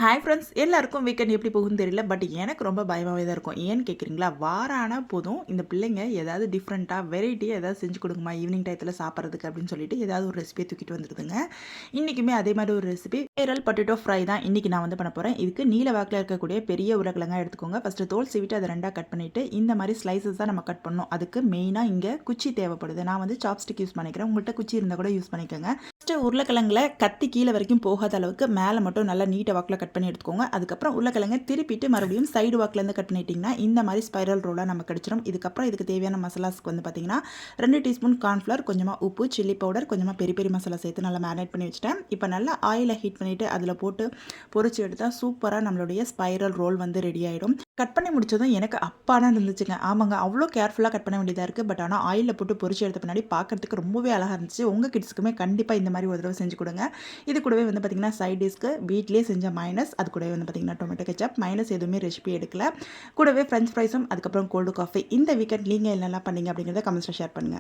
Hi friends, எல்லாருக்கும் weekend எப்படி போகுதுன்னு தெரியல. பட் எனக்கு ரொம்ப பயமாவே தான் இருக்கும். ஏன்னு கேட்குறீங்களா? வாரம் ஆனா போதும், இந்த பிள்ளைங்க ஏதாவது டிஃப்ரெண்ட்டாக வெரைட்டியாக ஏதாவது செஞ்சு கொடுங்கம்மா ஈவினிங் டயத்தில் சாப்பிட்றதுக்கு அப்படின்னு சொல்லிட்டு ஏதாவது ஒரு ரெசிபியை தூக்கிட்டு வந்துடுதுங்க. இன்றைக்குமே அதே மாதிரி ஒரு ரெசிபி வைரல் பொட்டேட்டோ ஃப்ரை தான் இன்றைக்கி நான் வந்து பண்ண போகிறேன். இதுக்கு நீல வாக்கில் இருக்கக்கூடிய பெரிய உருளைக்கிழங்கா எடுத்துக்கோங்க. ஃபஸ்ட்டு தோல் சீவிட்டு அதை ரெண்டாக கட் பண்ணிவிட்டு இந்த மாதிரி ஸ்லைசஸ் தான் நம்ம கட் பண்ணணும். அதுக்கு மெயினாக இங்கே குச்சி தேவைப்படுது. நான் வந்து சாப்ஸ்டிக் யூஸ் பண்ணிக்கிறேன். உங்கள்கிட்ட குச்சி இருந்தால் கூட யூஸ் பண்ணிக்கோங்க. ஃபஸ்ட்டு உருளைக்கிழங்குல கத்தி கீழே வரைக்கும் போகாத அளவுக்கு மேலே மட்டும் நல்லா நீட்டை வாக்கில் கட் பண்ணி எடுத்துக்கோங்க. அதுக்கப்புறம் உருளைக்கிழங்கை திருப்பிட்டு மறுபடியும் சைடு வாக்கிலேருந்து கட் பண்ணிட்டிங்கன்னா இந்த மாதிரி ஸ்பைரல் ரோலாக நம்ம கிடச்சிரும். இதுக்கப்புறம் இதுக்கு தேவையான மசாலாஸ்க்கு வந்து பார்த்திங்கன்னா 2 டீஸ்பூன் கார்ன்ஃப்ளவர், கொஞ்சமாக உப்பு, சில்லி பவுடர், கொஞ்சமாக பெரிய பெரிய மசாலா சேர்த்து நல்லா மேரினேட் பண்ணி வச்சுட்டேன். இப்போ நல்லா ஆயிலை ஹீட் பண்ணிவிட்டு அதில் போட்டு பொரிச்சு எடுத்தால் சூப்பராக நம்மளுடைய ஸ்பைரல் ரோல் வந்து ரெடி ஆகிடும். கட் பண்ணி முடிச்சதும் எனக்கு அப்பானா இருந்துச்சுங்க. ஆமாங்க, அவ்வளோ கேர்ஃபுல்லாக கட் பண்ண வேண்டியதாக இருக்குது. பட் ஆனால் ஆயிலில் போட்டு பொரிச்சு எடுத்த பின்னாடி பார்க்குறதுக்கு ரொம்பவே அழகாக இருந்துச்சு. உங்கள் கிட்ஸுக்குமே கண்டிப்பாக இந்த மாதிரி ஒரு தடவை செஞ்சு கொடுங்க. இது கூடவே வந்து பார்த்திங்கன்னா சைட் டிஷ்க்கு வீட்லேயே செஞ்ச மைனஸ், அது கூடவே வந்து பார்த்திங்கன்னா டொமேட்டோ கெச்சப். மைனஸ் எதுவுமே ரெசிபி எடுக்கல. கூடவே ஃப்ரெஞ்ச் ஃப்ரைஸும் அதுக்கப்புறம் கோல்டு காஃபி. இந்த வீக்கெண்ட் நீங்கள் என்னெல்லாம் பண்ணீங்க அப்படிங்கிறத கமெண்ட்ஸில் ஷேர் பண்ணுங்கள்.